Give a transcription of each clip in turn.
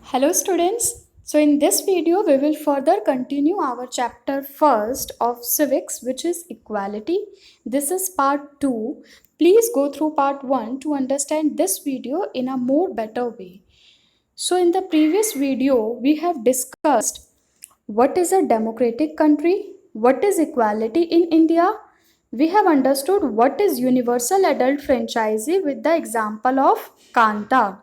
Hello students. So in this video we will further continue our chapter first of civics, which is equality. This is part 2. Please go through part 1 to understand this video in a more better way. So in the previous video we have discussed what is a democratic country, what is equality in India. We have understood what is universal adult franchise with the example of Kanta.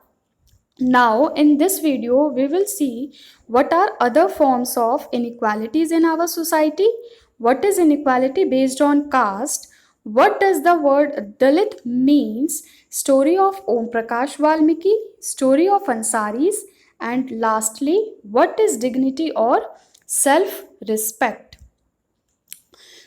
Now, in this video, we will see what are other forms of inequalities in our society, what is inequality based on caste, what does the word Dalit means, story of Omprakash Valmiki, story of Ansaris, and lastly, what is dignity or self-respect.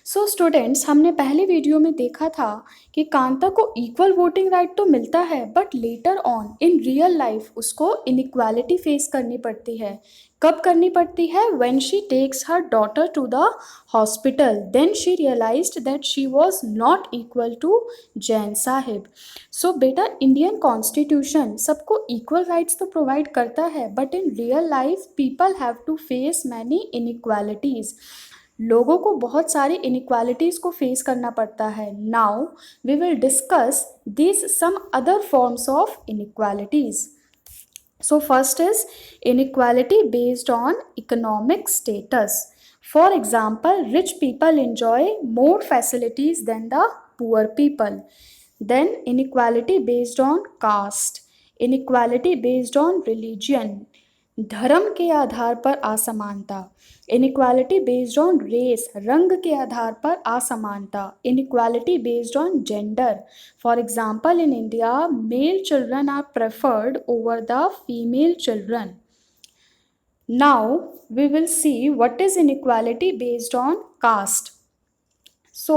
So students, हमने पहले video में देखा था कि कांता को equal voting right तो मिलता है, but later on in real life उसको इनइक्वालिटी फेस करनी पड़ती है. कब करनी पड़ती है? When she takes her daughter to the hospital, then she realised that she was not equal to Jain साहिब. सो बेटा, इंडियन कॉन्स्टिट्यूशन सबको इक्वल राइट्स तो प्रोवाइड करता है, but in real life people have to face many inequalities. लोगों को बहुत सारी इनइक्वालिटीज़ को फेस करना पड़ता है. Now we will discuss this some other forms of inequalities. So first is inequality based on economic status. For example, rich people enjoy more facilities than the poor people. Then inequality based on caste, inequality based on religion, धर्म के आधार पर असमानता, inequality based on race, रंग के आधार पर असमानता, inequality based on gender. For example, in India male children are preferred over the female children. Now we will see what is inequality based on caste. So,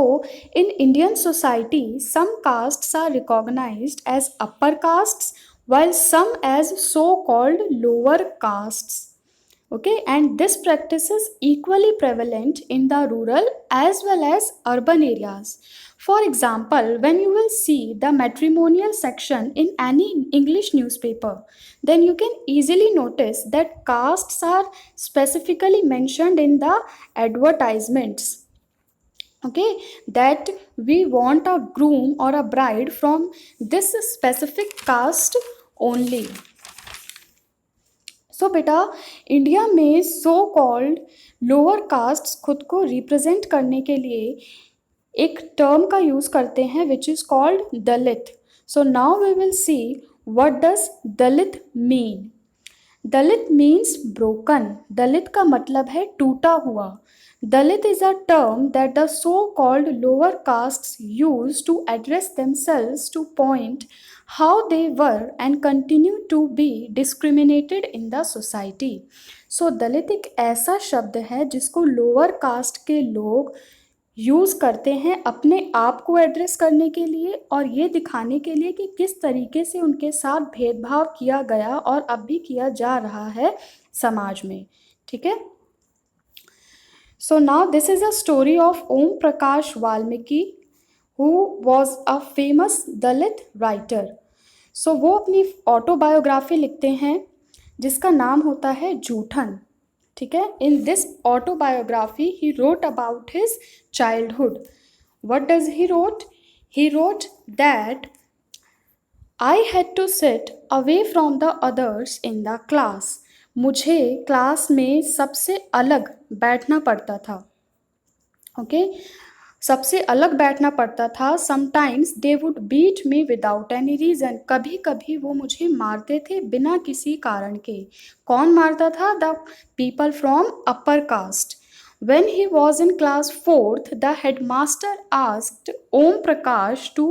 in Indian society, some castes are recognized as upper castes while some as so-called lower castes. Okay, and this practice is equally prevalent in the rural as well as urban areas. For example, when you will see the matrimonial section in any English newspaper, then you can easily notice that castes are specifically mentioned in the advertisements. Okay, that we want a groom or a bride from this specific caste only. So बेटा, India में so called lower castes खुद को represent करने के लिए एक term का use करते हैं which is called Dalit. So now we will see what does Dalit mean. Dalit means broken. Dalit का मतलब है टूटा हुआ. Dalit is a term that the so-called lower castes use to address themselves to point how they were and continue to be discriminated in the society. So Dalit एक ऐसा शब्द है जिसको लोअर कास्ट के लोग यूज़ करते हैं अपने आप को एड्रेस करने के लिए और ये दिखाने के लिए कि किस तरीके से उनके साथ भेदभाव किया गया और अब भी किया जा रहा है समाज में. ठीक है. So now this is a story of Omprakash Valmiki, who was a famous Dalit writer. So वो अपनी ऑटोबायोग्राफी लिखते हैं जिसका नाम होता है जूठन. ठीक है. In this autobiography he wrote about his childhood. What does he wrote? He wrote that I had to sit away from the others in the class. मुझे क्लास में सबसे अलग बैठना पड़ता था. ओके, सबसे अलग बैठना पड़ता था. Sometimes they would beat me without any reason. कभी कभी वो मुझे मारते थे बिना किसी कारण के. कौन मारता था? The people from upper caste. When he was in class 4th, the headmaster asked Om Prakash to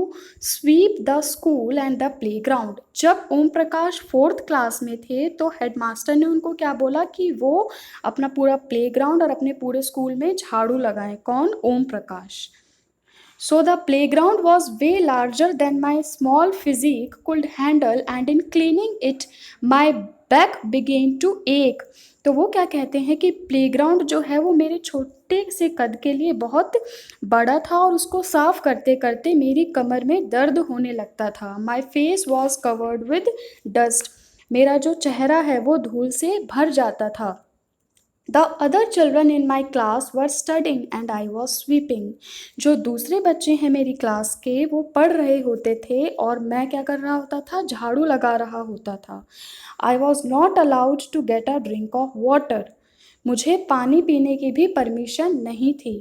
sweep the school and the playground. जब ओम प्रकाश 4th क्लास में थे तो हेडमास्टर ने उनको क्या बोला कि वो अपना पूरा प्लेग्राउंड और अपने पूरे स्कूल में झाड़ू लगाएं. कौन? Om Prakash. So the playground was way larger than my small physique could handle, and in cleaning it, my back began to ache. तो वो क्या कहते हैं कि प्लेग्राउंड जो है वो मेरे छोटे से कद के लिए बहुत बड़ा था और उसको साफ करते करते मेरी कमर में दर्द होने लगता था. My face was covered with dust. मेरा जो चेहरा है वो धूल से भर जाता था। The other children in my class were studying and I was sweeping. जो दूसरे बच्चे हैं मेरी क्लास के वो पढ़ रहे होते थे और मैं क्या कर रहा होता था, झाड़ू लगा रहा होता था। I was not allowed to get a drink of water. मुझे पानी पीने की भी परमिशन नहीं थी।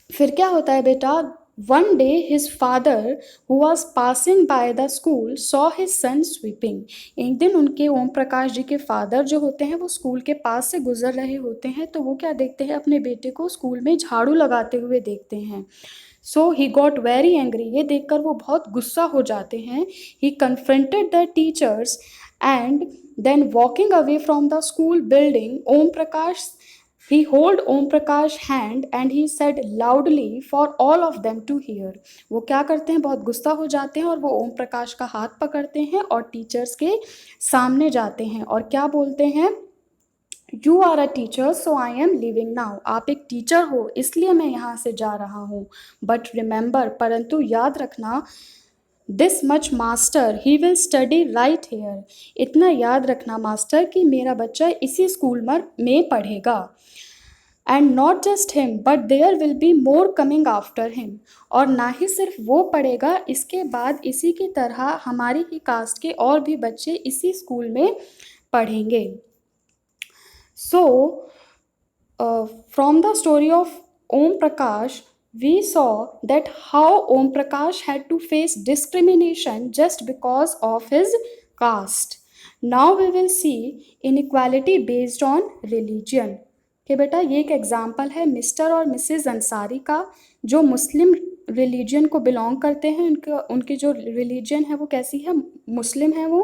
फिर क्या होता है बेटा, one day his father who was passing by the school saw his son sweeping. एक दिन उनके ओम प्रकाश जी के फादर जो होते हैं वो स्कूल के पास से गुजर रहे होते हैं, तो वो क्या देखते हैं, अपने बेटे को स्कूल में झाड़ू लगाते हुए देखते हैं। So he got very angry, ये देखकर वो बहुत गुस्सा हो जाते हैं। He confronted the teachers and then walking away from the school building, Om Prakash he hold Om Prakash hand and he said loudly for all of them to hear. वो क्या करते हैं, बहुत गुस्सा हो जाते हैं और वो ओम प्रकाश का हाथ पकड़ते हैं और टीचर्स के सामने जाते हैं और क्या बोलते हैं, you are a teacher so I am living now. आप एक टीचर हो इसलिए मैं यहाँ से जा रहा हूँ, बट रिमेंबर, परंतु याद रखना, this much master he will study right here. इतना याद रखना मास्टर कि मेरा बच्चा इसी स्कूल में पढ़ेगा। And not just him but there will be more coming after him. और ना ही सिर्फ वो पढ़ेगा, इसके बाद इसी की तरह हमारी ही कास्ट के और भी बच्चे इसी स्कूल में पढ़ेंगे। So from the story of Om Prakash we saw that how Om Prakash had to face discrimination just because of his caste. Now we will see inequality based on religion. कि बेटा ये एक एग्जाम्पल है मिस्टर और Mrs Ansari का, जो मुस्लिम religion को belong करते हैं। उनकी जो रिलीजन है वो कैसी है, मुस्लिम है वो।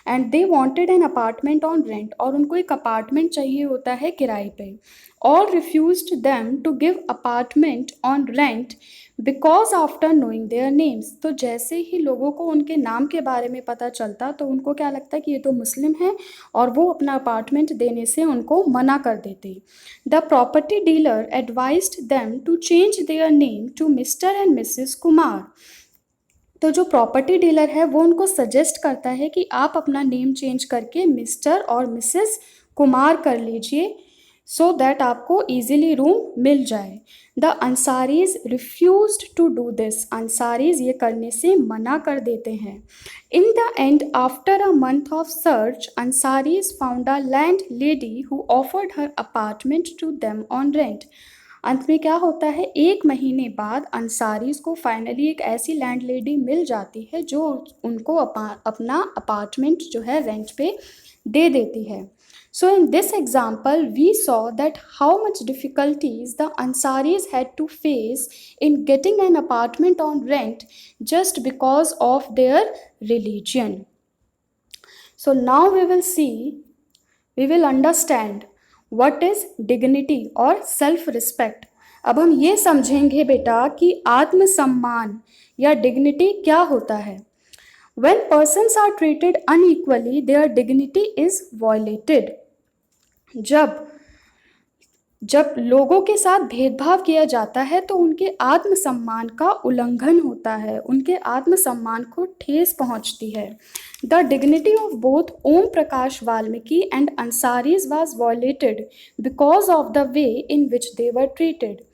And they wanted an apartment on rent, और उनको एक अपार्टमेंट चाहिए होता है किराए पे। All refused them to give apartment on rent because after knowing their names. तो जैसे ही लोगों को उनके नाम के बारे में पता चलता तो उनको क्या लगता है कि ये तो मुस्लिम है, और वो अपना अपार्टमेंट देने से उनको मना कर देते। The property dealer advised them to change their name to Mr and Mrs Kumar. तो जो प्रॉपर्टी डीलर है वो उनको सजेस्ट करता है कि आप अपना नेम चेंज करके मिस्टर और मिसेस कुमार कर लीजिए, सो दैट आपको ईजिली रूम मिल जाए। The Ansaris refused to do this. Ansaris ये करने से मना कर देते हैं। In the end after a month of search Ansaris found a landlady who offered her apartment to them on rent. अंत में क्या होता है, एक महीने बाद अंसारीज को फाइनली एक ऐसी लैंड लेडी मिल जाती है जो उनको अपना अपार्टमेंट जो है रेंट पे दे देती है। So in this example, we saw that how much difficulties the Ansaris had to face in getting an apartment on rent just because of their religion. So now we will understand what is dignity और self-respect. अब हम ये समझेंगे बेटा कि आत्मसम्मान या dignity क्या होता है। When persons are treated unequally, their dignity is violated. जब लोगों के साथ भेदभाव किया जाता है तो उनके आत्मसम्मान का उल्लंघन होता है, उनके आत्मसम्मान को ठेस पहुंचती है। The dignity of both Om Prakash Valmiki and Ansaris was violated because of the way in which they were treated.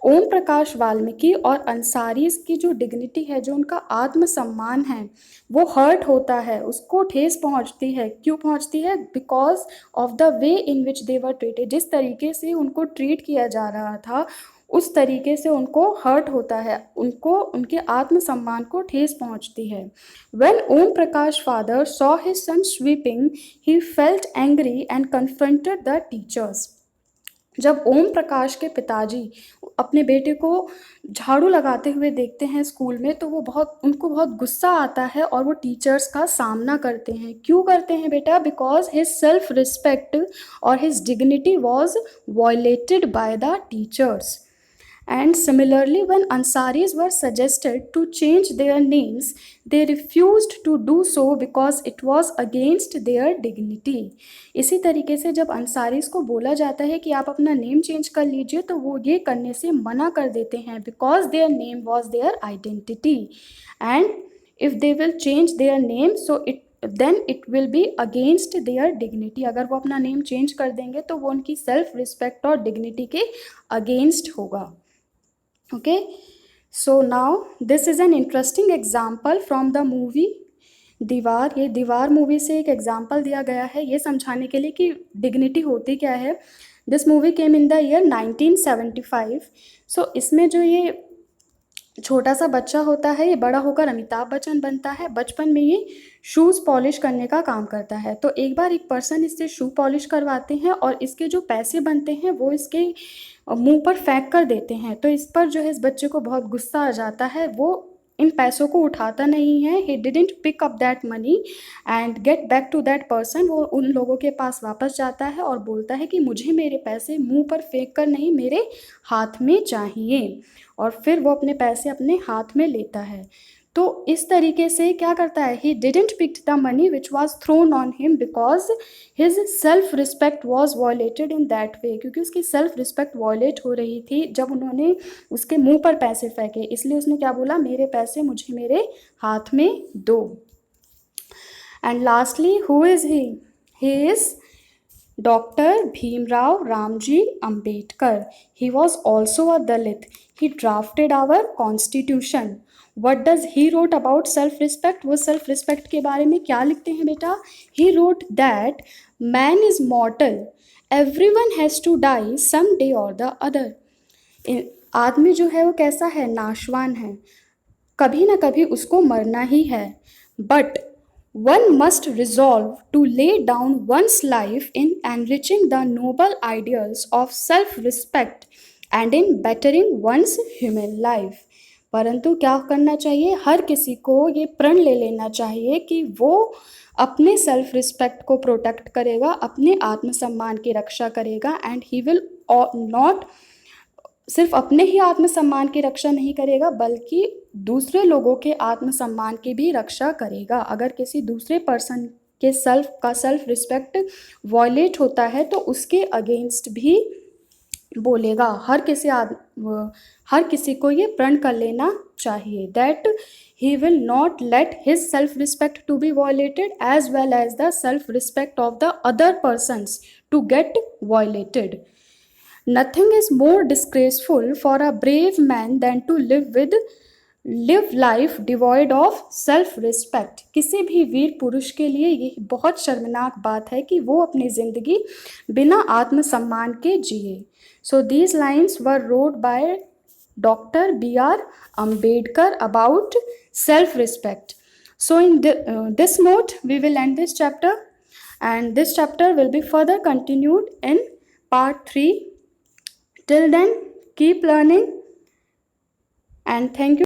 Om Prakash Valmiki और अंसारीज की जो डिग्निटी है, जो उनका आत्मसम्मान है, वो हर्ट होता है, उसको ठेस पहुंचती है। क्यों पहुंचती है? Because of the way in which they were treated. जिस तरीके से उनको ट्रीट किया जा रहा था उस तरीके से उनको हर्ट होता है, उनको उनके आत्मसम्मान को ठेस पहुंचती है। When Om Prakash father saw his son sweeping he felt angry and confronted the teachers. जब ओम प्रकाश के पिताजी अपने बेटे को झाड़ू लगाते हुए देखते हैं स्कूल में तो उनको बहुत गुस्सा आता है और वो टीचर्स का सामना करते हैं। क्यों करते हैं बेटा? बिकॉज हिज सेल्फ रिस्पेक्ट और his dignity was violated by the teachers. And similarly, when Ansaris were suggested to change their names, they refused to do so because it was against their dignity. इसी तरीके से जब अंसारीज को बोला जाता है कि आप अपना नेम चेंज कर लीजिए तो वो ये करने से मना कर देते हैं, because their name was their identity and if they will change their name so then it will be against their dignity. अगर वो अपना नेम चेंज कर देंगे तो वो उनकी सेल्फ रिस्पेक्ट और डिग्निटी के अगेंस्ट होगा। Okay, so now this is an interesting example from the movie दीवार। ये दीवार मूवी से एक एग्जाम्पल दिया गया है ये समझाने के लिए कि डिग्निटी होती क्या है। This movie came in the year 1975। सो इसमें जो ये छोटा सा बच्चा होता है ये बड़ा होकर अमिताभ बच्चन बनता है। बचपन में ये शूज़ पॉलिश करने का काम करता है। तो एक बार एक पर्सन इससे शू पॉलिश करवाते हैं और इसके जो पैसे बनते हैं वो इसके मुंह पर फेंक कर देते हैं। तो इस पर जो है इस बच्चे को बहुत गुस्सा आ जाता है। वो इन पैसों को उठाता नहीं है। He didn't pick up that money and get back to that person. वो उन लोगों के पास वापस जाता है और बोलता है कि मुझे मेरे पैसे मुंह पर फेंक कर नहीं, मेरे हाथ में चाहिए। और फिर वो अपने पैसे अपने हाथ में लेता है। तो इस तरीके से क्या करता है, he didn't pick the money which was thrown on him because his self respect was violated in that way. क्योंकि उसकी सेल्फ रिस्पेक्ट वॉयलेट हो रही थी जब उन्होंने उसके मुंह पर पैसे फेंके। इसलिए उसने क्या बोला, मेरे पैसे मुझे मेरे हाथ में दो। And lastly who is he is Dr. Bhimrao Ramji Ambedkar. He was also a Dalit. He drafted our constitution. What does he wrote about self-respect? वो self-respect के बारे में क्या लिखते हैं बेटा? He wrote that man is mortal. Everyone has to die someday or the other. आदमी जो है वो कैसा है, नाशवान है, कभी ना कभी उसको मरना ही है। But one must resolve to lay down one's life in enriching the noble ideals of self-respect and in bettering one's human life. परंतु क्या करना चाहिए, हर किसी को ये प्रण ले लेना चाहिए कि वो अपने सेल्फ रिस्पेक्ट को प्रोटेक्ट करेगा, अपने आत्मसम्मान की रक्षा करेगा एंड ही विल नॉट सिर्फ अपने ही आत्मसम्मान की रक्षा नहीं करेगा बल्कि दूसरे लोगों के आत्मसम्मान की भी रक्षा करेगा। अगर किसी दूसरे पर्सन के सेल्फ रिस्पेक्ट वॉयलेट होता है तो उसके अगेंस्ट भी बोलेगा। हर किसी को ये प्रण कर लेना चाहिए that he will not let his self respect to be violated as well as the self respect of the other persons to get violated. Nothing is more disgraceful for a brave man than to live life devoid of self-respect. किसी भी वीर पुरुष के लिए ये बहुत शर्मनाक बात है कि वो अपनी ज़िंदगी बिना आत्मसम्मान के जिए। So these lines were wrote by Dr. B.R. Ambedkar about self-respect. So in this note, we will end this chapter, and this chapter will be further continued in part 3. Till then, keep learning and thank you.